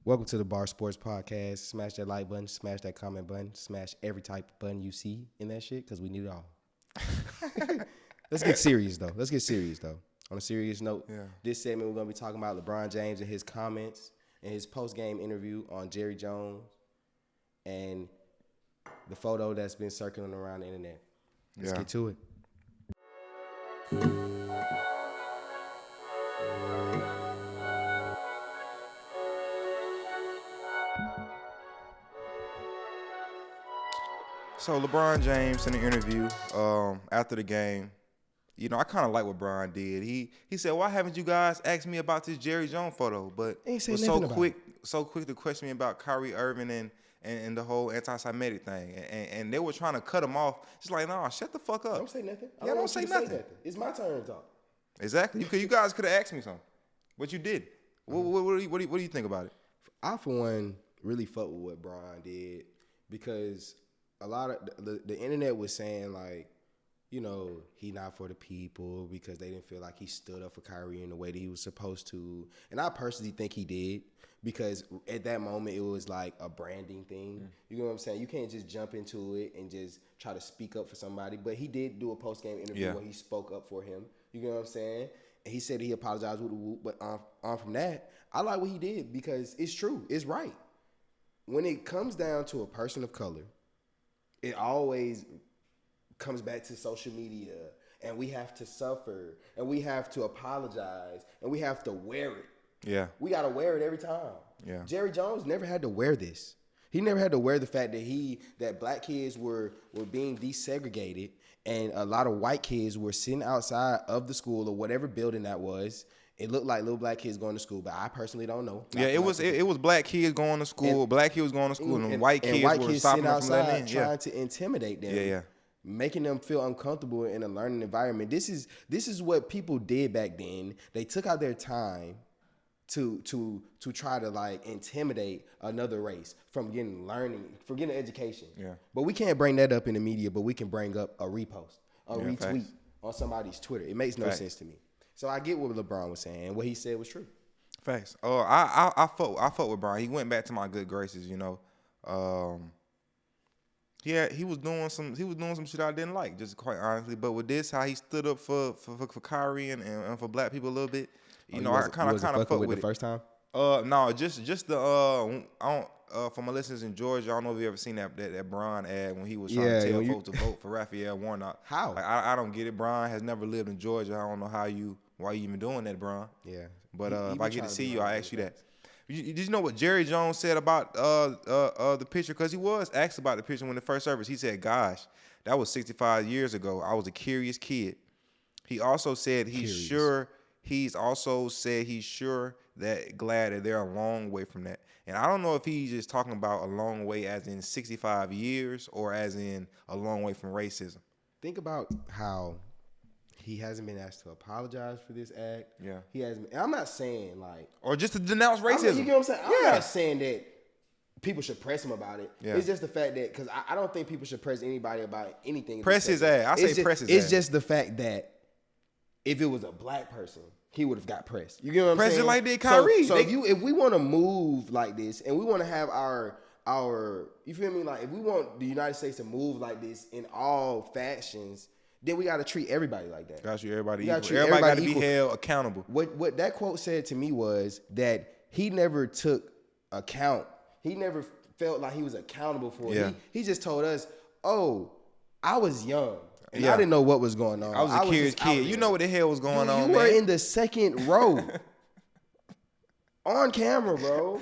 Welcome to the Bar Sports Podcast. Smash that like button, smash that comment button, smash every type of button you see in that shit because we need it all. Let's get serious, though. On a serious note, This segment we're going to be talking about LeBron James and his comments and his post-game interview on Jerry Jones and the photo that's been circling around the internet. Let's get to it. So LeBron James in the interview after the game, I kind of like what Bron did. He said, "Why haven't you guys asked me about this Jerry Jones photo?" But was so quick to question me about Kyrie Irving and the whole anti-Semitic thing, and they were trying to cut him off. Just like, nah, shut the fuck up. Don't say nothing. Don't say nothing. It's my turn to talk. Exactly. You guys could have asked me something, but you did. What do you think about it? I, for one, really fuck with what Bron did because a lot of the internet was saying, like, he not for the people because they didn't feel like he stood up for Kyrie in the way that he was supposed to. And I personally think he did because at that moment it was like a branding thing. You know what I'm saying? You can't just jump into it and just try to speak up for somebody. But he did do a post-game interview where he spoke up for him. You know what I'm saying? And he said he apologized with the whoop. But on from that, I like what he did because it's true. It's right. When it comes down to a person of color, it always comes back to social media, and we have to suffer, and we have to apologize, and we have to wear it. Yeah. We got to wear it every time. Yeah. Jerry Jones never had to wear this. He never had to wear the fact that black kids were being desegregated, and a lot of white kids were sitting outside of the school or whatever building that was. It looked like little black kids going to school, but I personally don't know. It was black kids going to school, black kids going to school, and white kids were stopping them from letting in. Trying to intimidate them. Making them feel uncomfortable in a learning environment. This is what people did back then. They took out their time to try to like intimidate another race from getting education. Yeah. But we can't bring that up in the media, but we can bring up a repost, retweet facts. On somebody's Twitter. It makes no sense to me. So I get what LeBron was saying, and what he said was true. Facts. I fought with Bron. He went back to my good graces, he was doing some shit I didn't like, just quite honestly. But with this, how he stood up for Kyrie and for black people a little bit, I kind of fucked with it. The first time? No, just the for my listeners in Georgia, I don't know if you ever seen that Bron ad when he was trying to tell folks to vote for Raphael Warnock. How? Like, I don't get it. Bron has never lived in Georgia. I don't know why you even doing that, Bron. Yeah. But if I get to see you, I'll ask you that. Did you know what Jerry Jones said about the picture? Because he was asked about the picture when the first service. He said, "Gosh, that was 65 years ago. I was a curious kid." He also said he's sure that glad that they're a long way from that. And I don't know if he's just talking about a long way as in 65 years or as in a long way from racism. Think about how he hasn't been asked to apologize for this act. Yeah. He hasn't. And I'm not saying like, or just to denounce racism. You know what I'm saying? I'm not saying that people should press him about it. Yeah. It's just the fact that, because I don't think people should press anybody about anything. Press his ass. Press his ass. It's just the fact that if it was a black person, he would have got pressed. You get what I'm saying? Press it like they Kyrie. So if we want to move like this, and we want to have our you feel me? Like, if we want the United States to move like this in all factions, then we got to treat everybody like that. Got you, everybody equal. Everybody got to be held accountable. What that quote said to me was that he never took account. He never felt like he was accountable for it. Yeah. He just told us, "Oh, I was young. And I didn't know what was going on. I was a curious kid. You know what the hell was going on, You were man. in the second row. On camera, bro.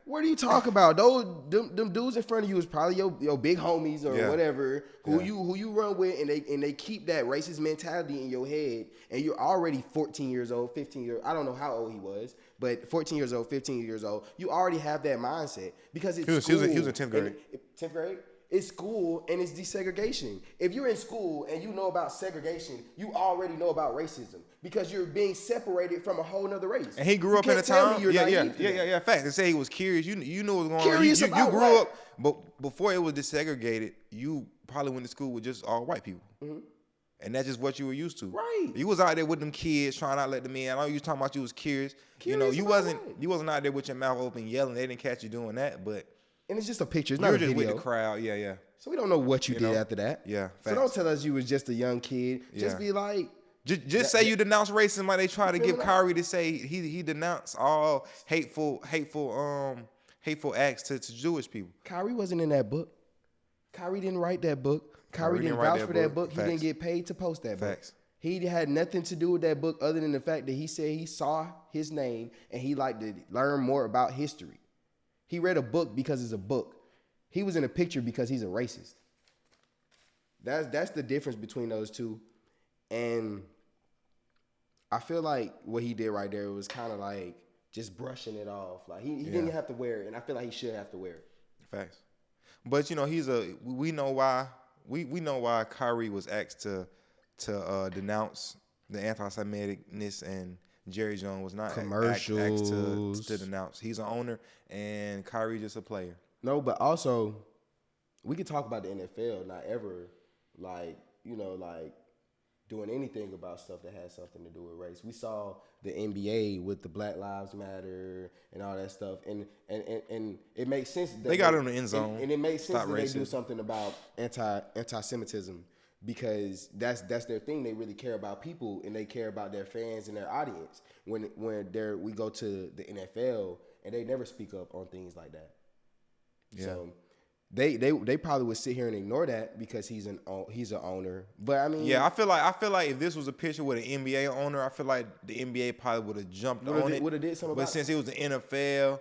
What are you talking about? Them dudes in front of you is probably your big homies or whatever who you run with, and they keep that racist mentality in your head, and you're already 14 years old, 15 years. I don't know how old he was, but 14 years old, 15 years old. You already have that mindset because it's school. He was in 10th grade. 10th grade? It's school and it's desegregation. If you're in school and you know about segregation, you already know about racism because you're being separated from a whole nother race. And he grew up in a time. Yeah. Fact. They say he was curious. You knew what was going on. You grew up, but before it was desegregated, you probably went to school with just all white people. Mm-hmm. And that's just what you were used to. Right. You was out there with them kids trying not to let them in. I know you was talking about you was curious. You know, you wasn't out there with your mouth open yelling. They didn't catch you doing that, but and it's just a picture. It's not a video. You're just with the crowd. Yeah. So we don't know what you did after that. Yeah. Facts. So don't tell us you was just a young kid. Just be like. Just say you denounce racism like they try to give Kyrie to say he denounced all hateful acts to Jewish people. Kyrie wasn't in that book. Kyrie didn't write that book. Kyrie didn't vouch for that book. He didn't get paid to post that book. He had nothing to do with that book other than the fact that he said he saw his name and he liked to learn more about history. He read a book because it's a book. He was in a picture because he's a racist. That's the difference between those two. And I feel like what he did right there was kind of like just brushing it off. Like he didn't have to wear it, and I feel like he should have to wear it. Facts. But you know, we know why Kyrie was asked to denounce the anti-Semiticness, and Jerry Jones was not commercials asked to denounce. He's an owner, and Kyrie just a player. No, but also we could talk about the NFL not ever doing anything about stuff that has something to do with race. We saw the NBA with the Black Lives Matter and all that stuff, and it makes sense that they got it in the end zone, and it makes sense that they do something about anti-Semitism because that's their thing. They really care about people and they care about their fans and their audience. When we go to the NFL and they never speak up on things like that. Yeah. So they probably would sit here and ignore that because he's an owner. But I mean, yeah, I feel like if this was a picture with an NBA owner, I feel like the NBA probably would have jumped on it. Would have did something. But since it was the NFL,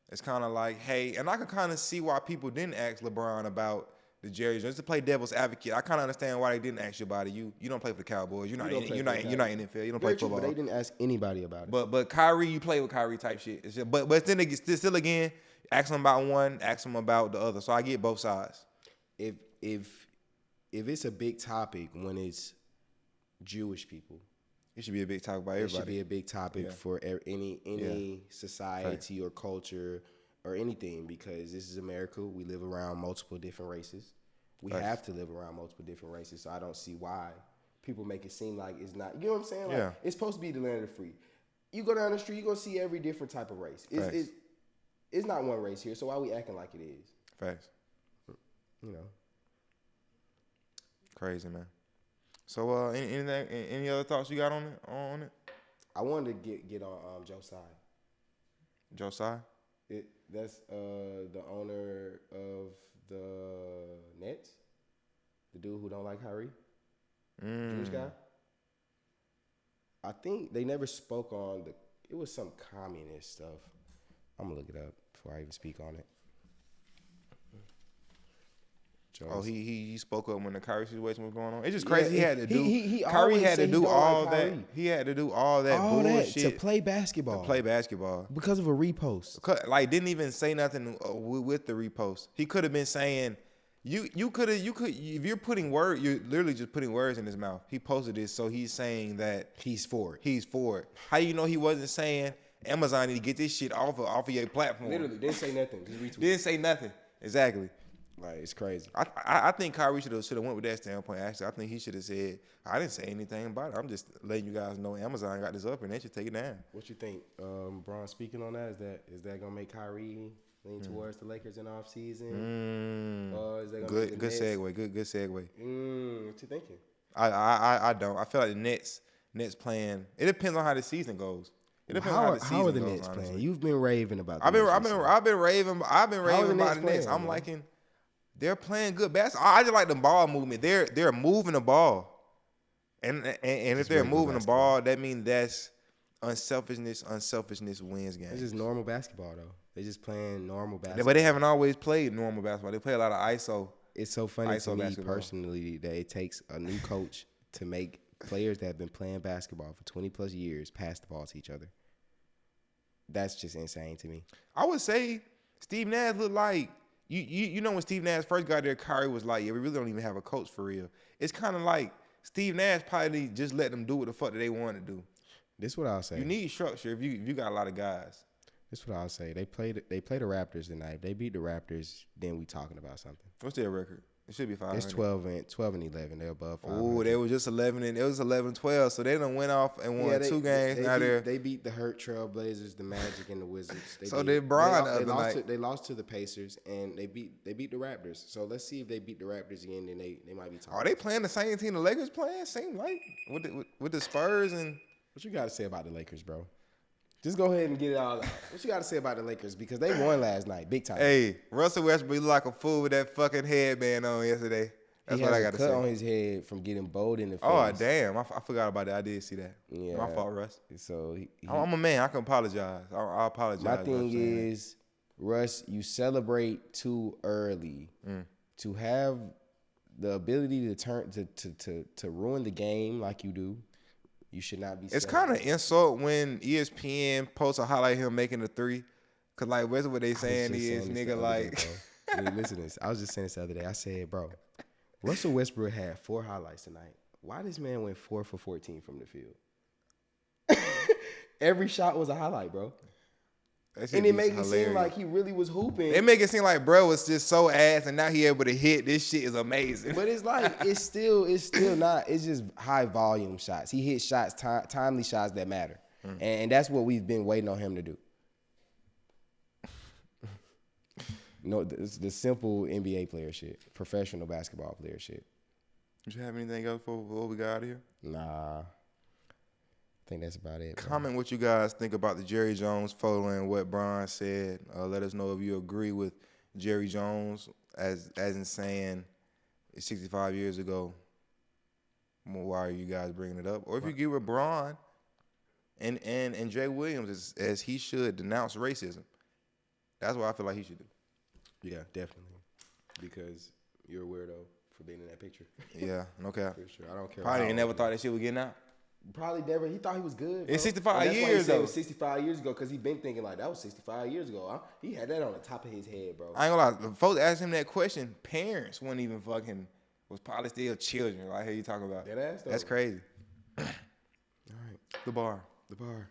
it's kind of like, hey, and I can kind of see why people didn't ask LeBron about the Jerry Jones to play devil's advocate. I kind of understand why they didn't ask you about it. You don't play for the Cowboys. You're not NFL. You don't play football. But they didn't ask anybody about it. But Kyrie, you play with Kyrie type shit. It's just, but then still again. Ask them about one, ask them about the other. So I get both sides. If it's a big topic when it's Jewish people, it should be a big topic by everybody. It should be a big topic for any society or culture or anything because this is America. We live around multiple different races. We have to live around multiple different races. So I don't see why people make it seem like it's not. You know what I'm saying? Like, it's supposed to be the land of the free. You go down the street, you're going to see every different type of race. It's not one race here, so why are we acting like it is? Facts. You know. Crazy, man. So, any other thoughts you got on it? I wanted to get on Josiah. Josiah? That's the owner of the Nets. The dude who don't like Kyrie. Jewish guy. I think they never spoke on it was some communist stuff. I'm going to look it up before I even speak on it. Oh, he spoke up when the Kyrie situation was going on. It's just crazy. He had to do. Kyrie had to do all that. He had to do all that bullshit to play basketball. Because of a repost. Like didn't even say nothing with the repost. He could have been saying, you could if you're putting words, you're literally just putting words in his mouth. He posted this, so he's saying that he's for it. He's for it. How you know he wasn't saying Amazon need to get this shit off of your platform? Literally didn't say nothing. Just retweet. Didn't say nothing. Exactly. Like it's crazy. I think Kyrie should have went with that standpoint. Actually, I think he should have said, "I didn't say anything about it. I'm just letting you guys know Amazon got this up and they should take it down." What you think, Bron? Speaking on that, is that gonna make Kyrie lean towards the Lakers in the offseason? Is that gonna good segue? Good segue. What you thinking? I don't. I feel like the Nets playing. It depends on how the season goes. It depends on how the season goes. How are the Nets playing? You've been raving about. I've been raving about the Nets. I'm liking. They're playing good basketball. I just like the ball movement. They're moving the ball, and if they're moving the ball, that means that's unselfishness. Unselfishness wins games. It's just normal basketball though. They're just playing normal basketball. But they haven't always played normal basketball. They play a lot of ISO. It's so funny to me personally that it takes a new coach to make players that have been playing basketball for 20 plus years pass the ball to each other. That's just insane to me. I would say Steve Nash looked like. You know when Steve Nash first got there, Kyrie was like, yeah, we really don't even have a coach for real. It's kind of like Steve Nash probably just let them do what the fuck that they want to do. This is what I'll say. You need structure if you got a lot of guys. This is what I'll say. They play the Raptors tonight. If they beat the Raptors, then we talking about something. What's their record? It should be 500. It's 12 and 11. They're above 500. Oh, they were just 11 and it was 11-12. So they done went off and won 2 games. They beat the hurt Trailblazers, the Magic, and the Wizards. They lost to the Pacers and they beat the Raptors. So let's see if they beat the Raptors again. Then they might be talking. Are they playing the same team the Lakers playing? Seem like with the Spurs and. What you got to say about the Lakers, bro? Just go ahead and get it all out. What you got to say about the Lakers? Because they won last night, big time. Hey, Russell Westbrook looked like a fool with that fucking headband on yesterday. That's what I got to say. He has a cut on his head from getting bowled in the face. Oh, damn. I forgot about that. I did see that. Yeah. My fault, Russ. So I'm a man. I can apologize. I apologize. My thing is, Russ, you celebrate too early. To have the ability to ruin the game like you do. You should not be. It's kind of insult when ESPN posts a highlight of him making a 3, cause like what's what they saying is nigga like. Day, listen to this. I was just saying this the other day. I said, bro, Russell Westbrook had 4 highlights tonight. Why this man went 4 for 14 from the field? Every shot was a highlight, bro. And it make it seem like he really was hooping. It make it seem like bro was just so ass, and now he able to hit. This shit is amazing. But it's like it's still not. It's just high volume shots. He hit shots, timely shots that matter, and that's what we've been waiting on him to do. No, the simple NBA player shit, professional basketball player shit. Did you have anything else before we got out of here? Nah. I think that's about it. Comment what you guys think about the Jerry Jones photo and what Bron said. Let us know if you agree with Jerry Jones as in saying it's 65 years ago. Why are you guys bringing it up? Or if you agree with Bron and Jay Williams as he should denounce racism. That's what I feel like he should do. Yeah, definitely. Because you're a weirdo for being in that picture. Yeah, no cap. For sure. I don't care. Probably never thought that shit was getting out. Probably never. He thought he was good. Bro. It's 65 years. Why he said it was 65 years ago because he been thinking like that was 65 years ago. He had that on the top of his head, bro. I ain't gonna lie. The folks asked him that question. Parents weren't even fucking. Was probably still children. I hear you talking about. That ass though. That's crazy. All right. The bar. The bar.